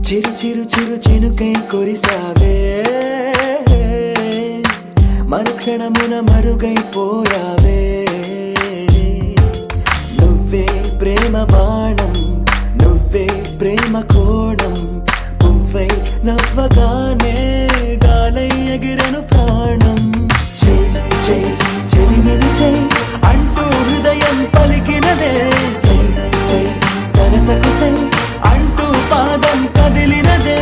చిరు చిరు చిరు చినుకై కురిసావే, మరుక్షణమున మరుగైపోయావే. నువ్వే ప్రేమ బాణం, నువ్వే ప్రేమ కోణం, పువ్వై నవ్వగానే గాలై ఎగిరెను ప్రాణం. చెయ్ చెయ్ చెలిమిని చెయ్ అంటూ హృదయం పలికినదే, సై సై సరసకు సై అంటూ పాదం కదిలినదే.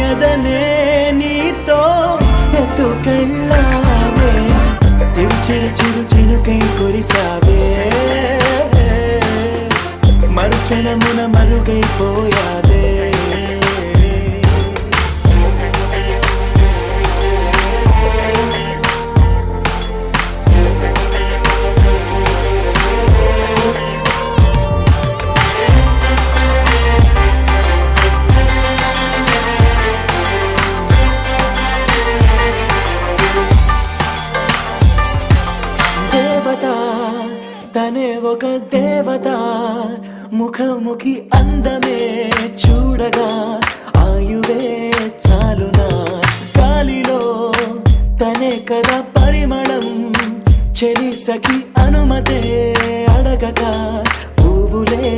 ఎదనే నీతో ఎత్తుకెళ్ళావే, చిరు చిరు చినుకై కురిసావే, మరుక్షణమున మరుగైపోయావే. తనే ఒక దేవత, ముఖముఖి అందమే చూడగా ఆయువే చాలునా. గాలిలో తనే కదా పరిమళం, చెలి సఖి అనుమతే అడగక పువ్వులే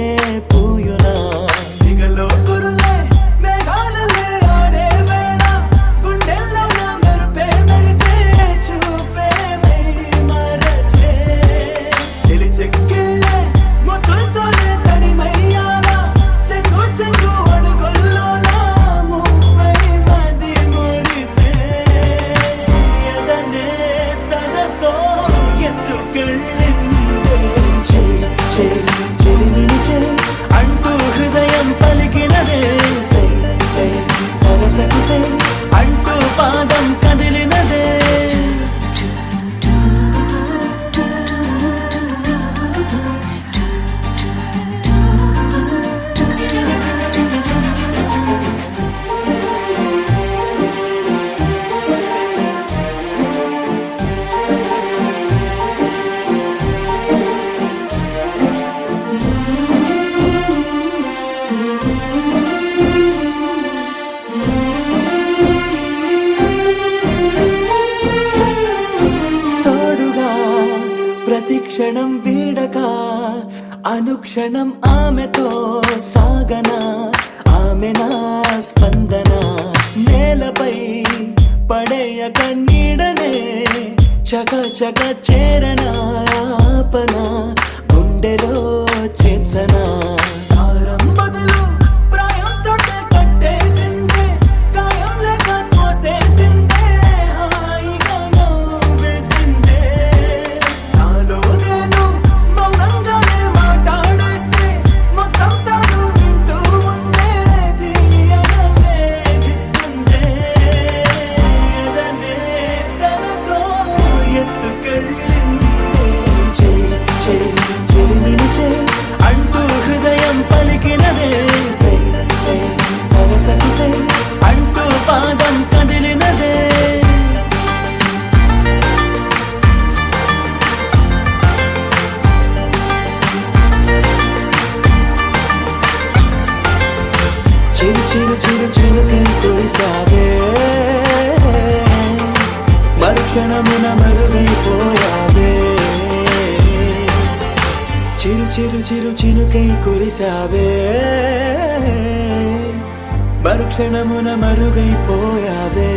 పూయునా. దిగలో కురులే మేఘాలలే ఆడే వేళ, గుండెల్లో నా మెరుపే మెరిసే చూపే మై మరచే. చెక్కిళ్ళే ముద్దులతోనే తడిమయ్యాలా, చెంగు చెంగు అడుగుల్లోనా మువ్వై మది మురిసే. ఎదనే తనతో ఎత్తుకెళ్ళిందే, చెయ్ చెయ్ చెలిమిని చెయ్ అంటూ హృదయం పలికినదే. సై సై సరసకు సై అంటూ పాదం కదిలినదే. ప్రతిక్షణం వీడక అనుక్షణం ఆమెతో సాగన, ఆమె నా స్పందన. నేలపై పడేయక నీడనే చక చక చేరన, ఆపన గుండెలో చేర్చన. దారం బదులు ప్రాయంతో కట్టేసిందే, గాయం లేక తోసేసిందే, హాయిగా నవ్వేసిందే. నాలో నేను మౌనంగానే మాట్లాడేస్తే, మొత్తం తాను వింటూ ఉండే తీయగా వేధిస్తుందే. ఎదనే తనతో ఎత్తుకెళ్ళిందే, చెయ్ చెయ్ చెలిమిని చెయ్ అంటూ హృదయం పలికినదే. సై సై సరసకు సై అంటూ పాదం కదిలినదే. చిరు చిరు చిరు చినుకై కురిసావే, మరుక్షణమున మరుగైపోయావే. చిరు చిరు చిరు చినుకై కురిసావే, మరుక్షణమున మరుగైపోయావే.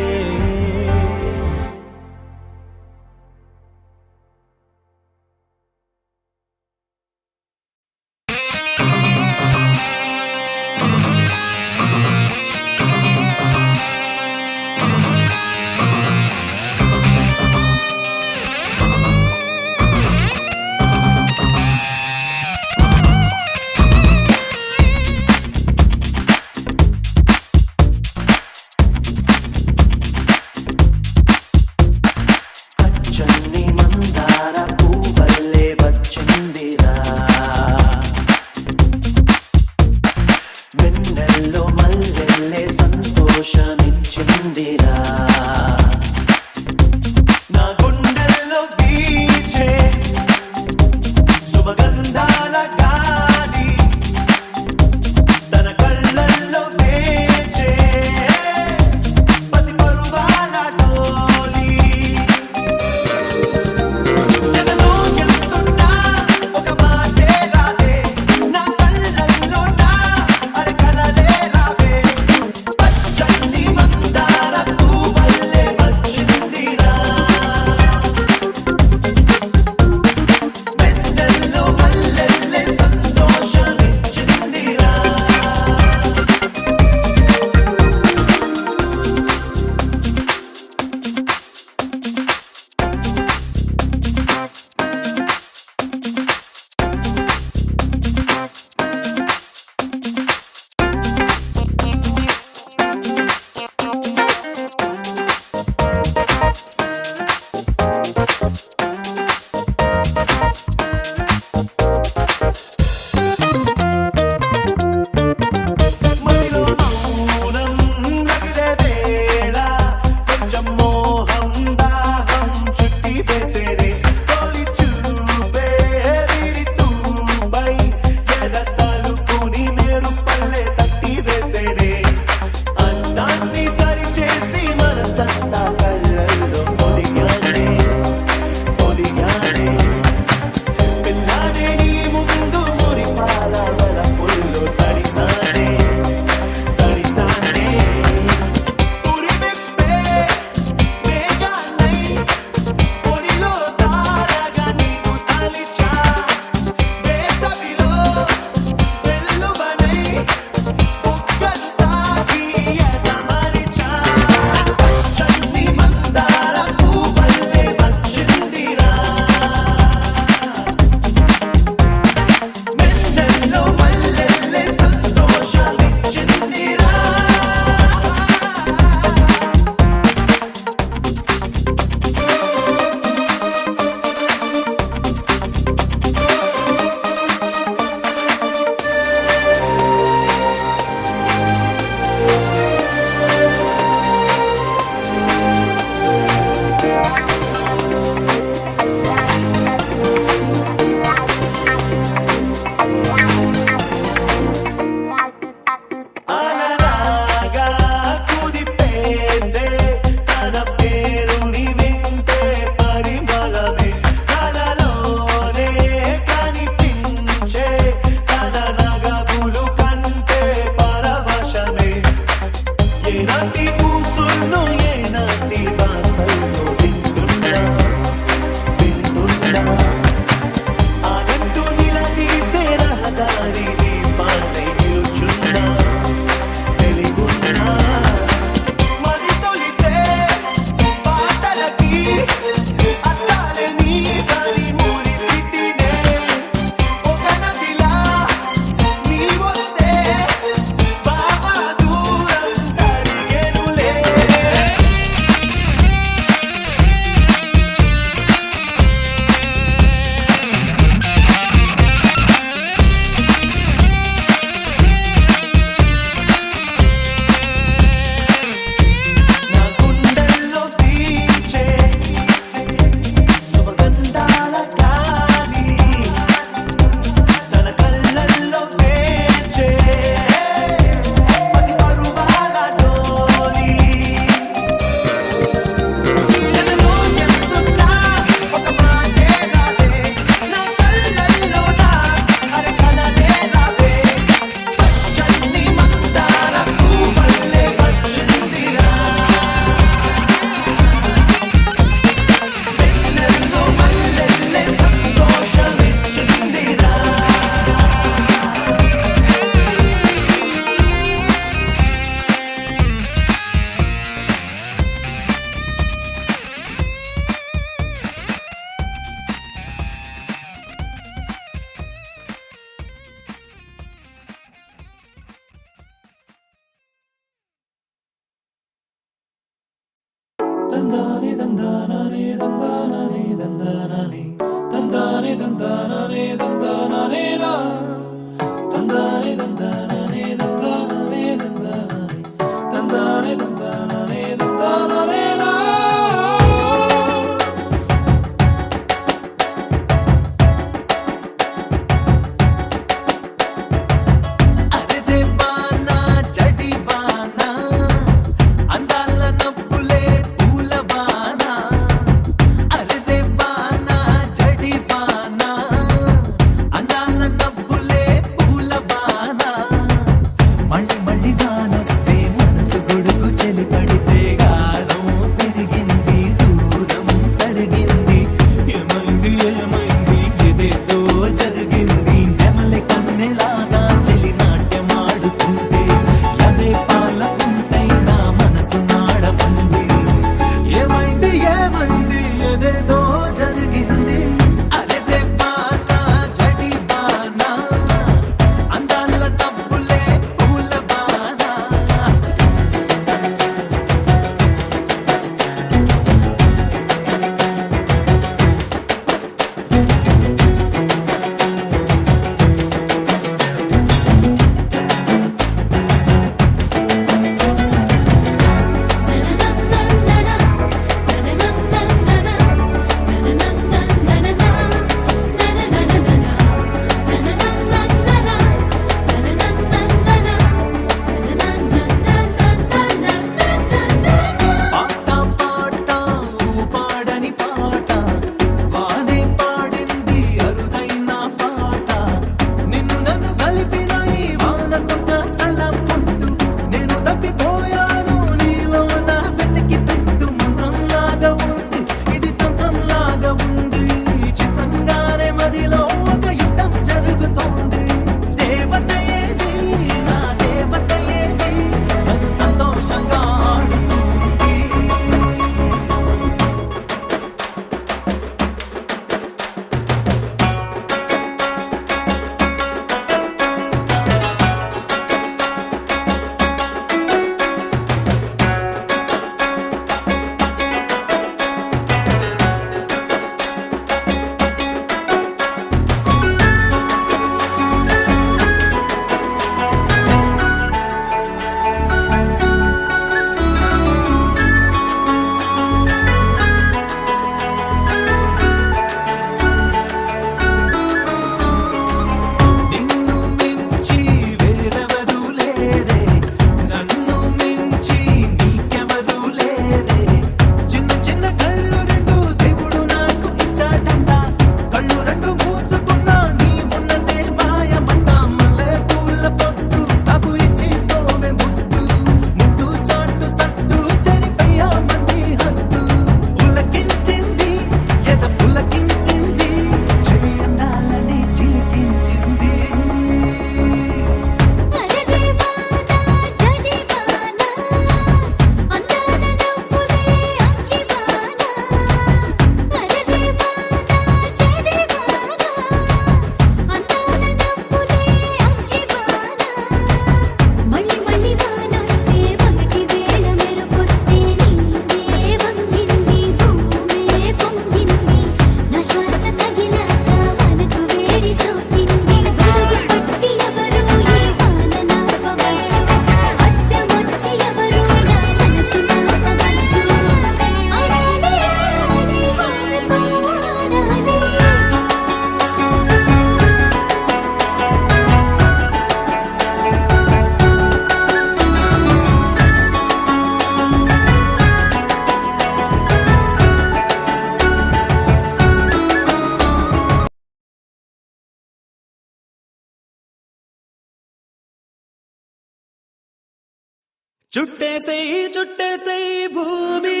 చుట్టేసేయి చుట్టేసేయి భూమి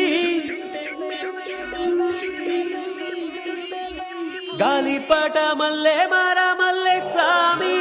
గాలిపాట మల్లె మార మల్లె సామి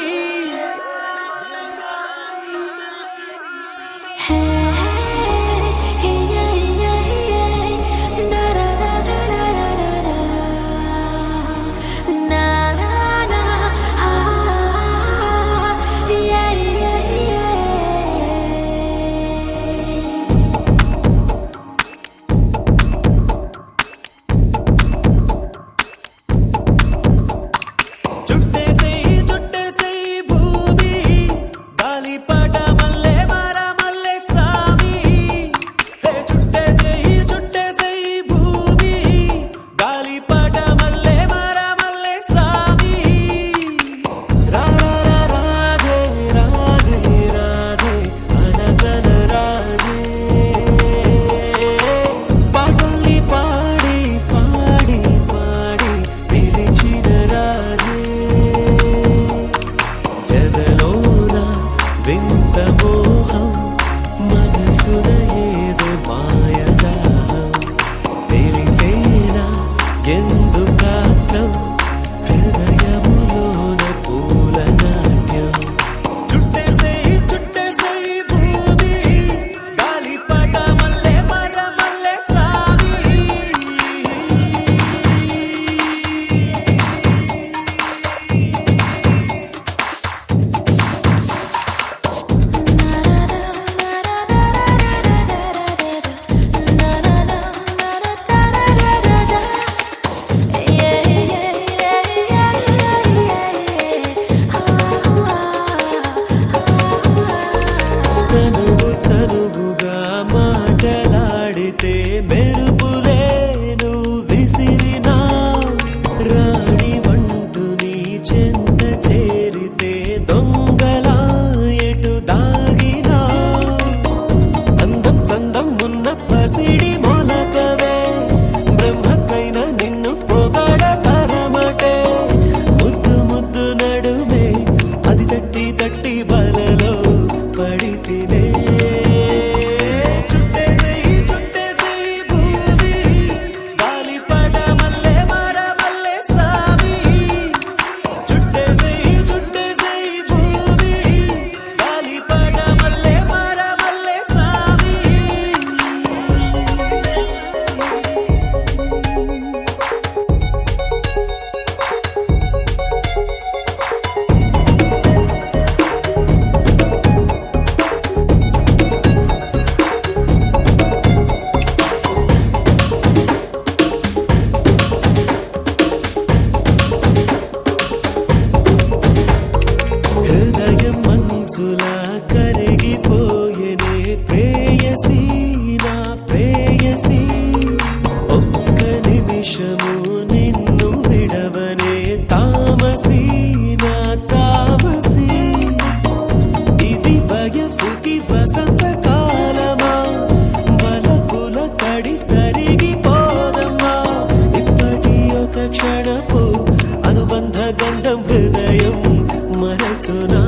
తెలుసునా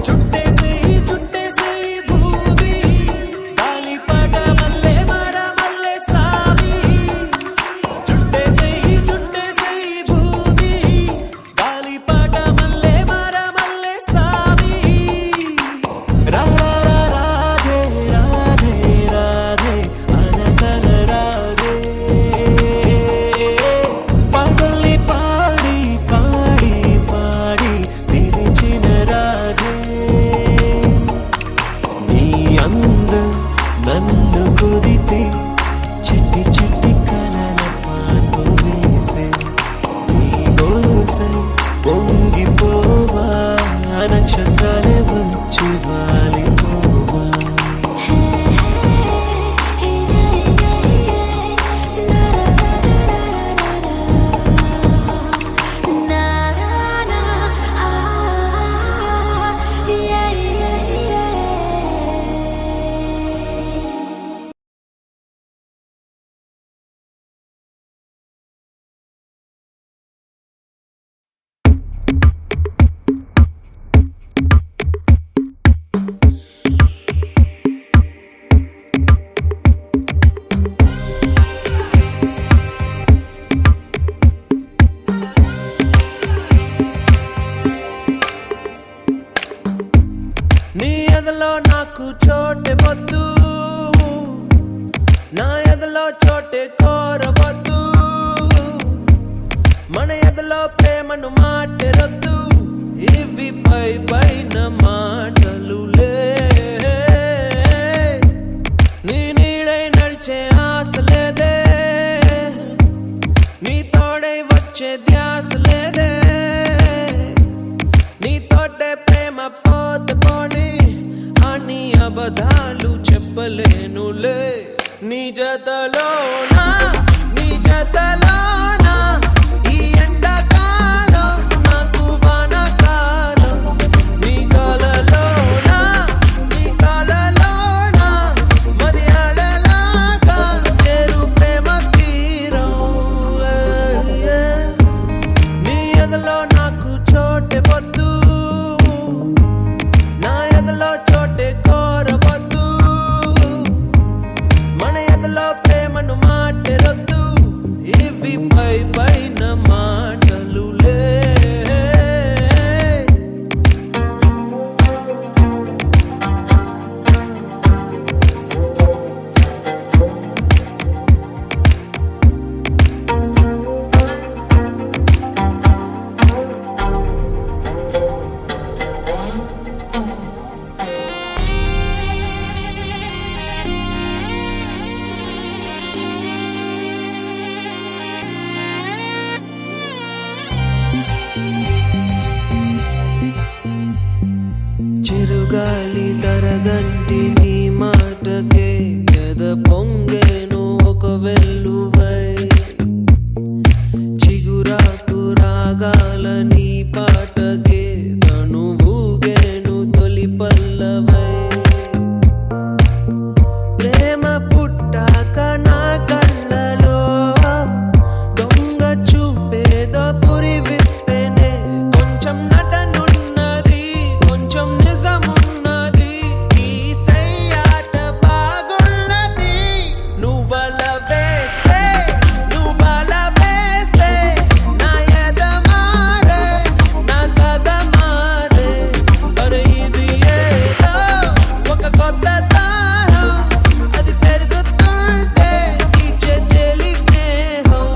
చుట్టేసేయి చుట్టేసేయి భూమి గాలిపట మల్లె మర మల్లె సామి చుట్టేసేయి చుట్టేసేయి భూమి గాలిపట మల్లె మర మల్లె సామి రా రా రాధే రాధే రాధే అనకన రాధే పాటల్ని పాడి పాడి పాడి పిలిచిన రాధే నీ అందం నన్ను కుదిపి చిట్టి చిట్టి కలల పాన్పు వేసే నీ గొలుసై పొంగిపోవా నక్షత్రాలే వచ్చి వాలిపోవా నీ ఎదలో నాకు చోటే వద్దు నా ఎదలో చోటే కోరవద్దు మన ఎదలో ప్రేమను మాటెరొద్దు ఇవి పై పైన మాటలులే నీ నీడై నడిచే ఆశ లేదే నీ తోడై వచ్చే ధ్యాస లేదే నీ తోటే ప్రేమ పోతే పోని అని అబద్ధాలు చెప్పలేనులే నీ జతలోనా నీ జతలోనా ఈ ఎండాకాలం నాకు వానకాలం నీ కలలోనా నీ కలలోనా మది అలలాగా చేరు ప్రేమ తీరం నీ ఎదలో నాకు చోటే వద్దు నా ఎదలో చోటే కోరవద్దు మన ఎదలో ప్రేమను మాటెరొద్దు ఇవి పై పైన మాటలులే చిరుగాలి తరగంటి నీ మాటకే ఎద పొంగేను ఒక వెల్లువై చిగురాకు రాగాల నీ పాటకే తను ఊగేను తొలి పల్లవై ప్రేమ పుట్టాక నా కళ్ళలో దొంగ చూపేదో పురి విప్పెనే కొంచెం నటనున్నది కొంచెం నిజమున్నది ఈ సయ్యాట బాగున్నది నువ్వల వేస్తే నా ఎద మారే నా కథ మారే అరే ఇది ఏదో ఒక కొత్త తారం అది పెరుగుతుంటే ఇచ్చే చెలి స్నేహం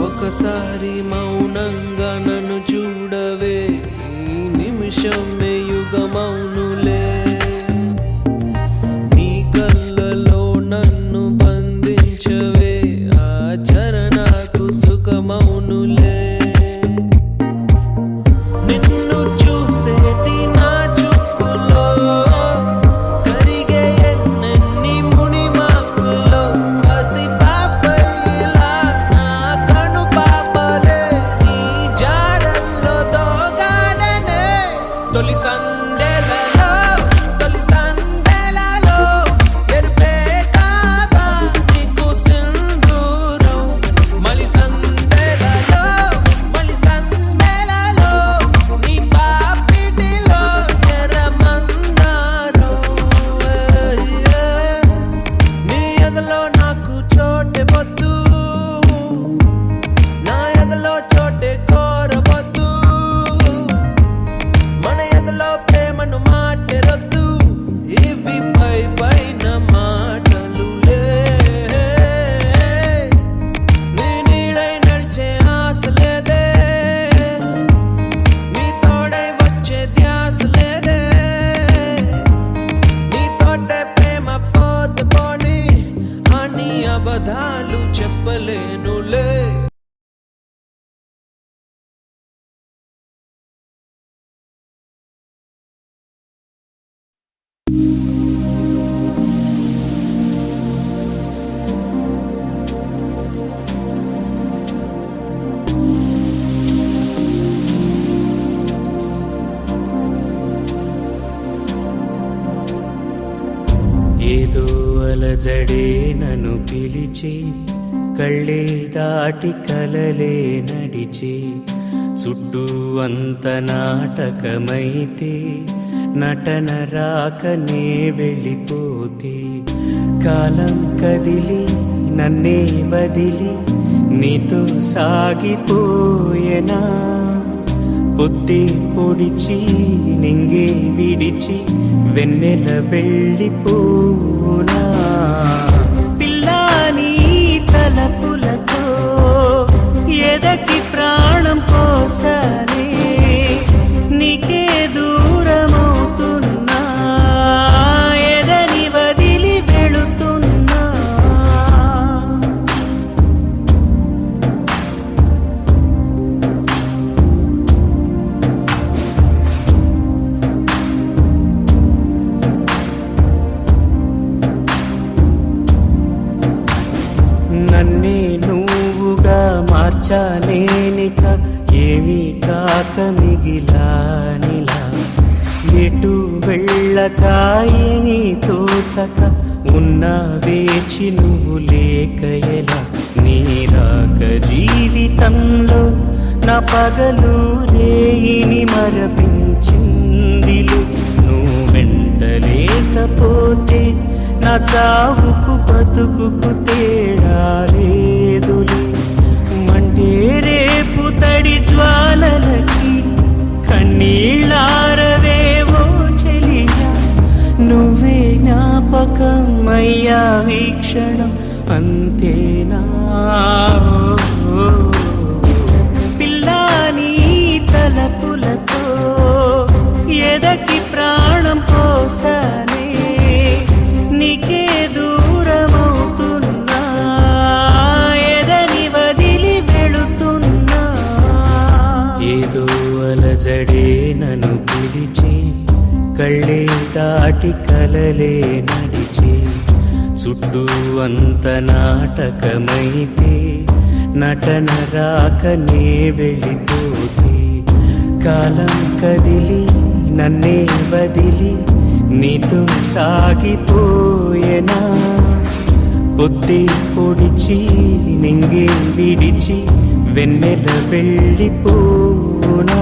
ఒకసారి మౌనంగా నన్ను చూడవే ఈ నిమిషమే యుగమౌనులే నీ కళ్ళలో నన్ను బంధించవే ఆ చరణకు సుఖమౌనులే నిన్ను చూసేటి నా చూపులో కరిగే ఎన్నెన్ని ముని మాపుల్లో పసి పాపయ్యలా నా ఉండలేనులే. ఏదో అలజడే నన్ను పిలిచి కళ్ళే దాటి కలలే నడిచి చుట్టూ అంత నాటకమైతే నటన రాకనే వెళ్ళిపోతే కాలం కదిలి నన్నే వదిలి నీతో సాగిపోయేనా పొద్దే పొడిచి నింగే విడిచి వెన్నెల వెళ్ళిపోనా పిల్లాని తలపులతో ఎదకి ప్రాణం పోసానే నీకే దూరమవుతున్నా ఎదని వదిలి వెళుతున్నా నన్నే నువ్వుగా మార్చానేనిక ఏమీ కాక మిగిలానిలా ఎటు వెళ్ళక ఏమీ తోచక ఉన్నా వేచి నువ్వు లేక ఎలా నీరాక జీవితంలో నా పగలు రేయిని మరపించిందిలు నువ్వు వెంటలేకపోతే నా చావుకు బతుకుకు తేడా లేదులే మండే రేపు తడి జ్వాలలకి కన్నీళ్ళారవేవో చెలియా నువ్వే జ్ఞాపకం అయ్యా వీక్షణం అంతేనా పిల్లాని తలపులతో ఎదకి ప్రాణం పోసానే నీకే దూరమవుతున్నా ఎదని వదిలి వెళుతున్నా ఏదో అలజడే నన్ను పిలిచి కళ్ళే దాటి కలలే నడిచి చుట్టూ అంత నాటకమైతే నటన రాకనే వెళ్ళిపోతే కాలం కదిలి నన్నే వదిలి నీతో సాగిపోయేనా పొద్దే పొడిచి నింగే విడిచి వెన్నెల వెళ్ళిపోనా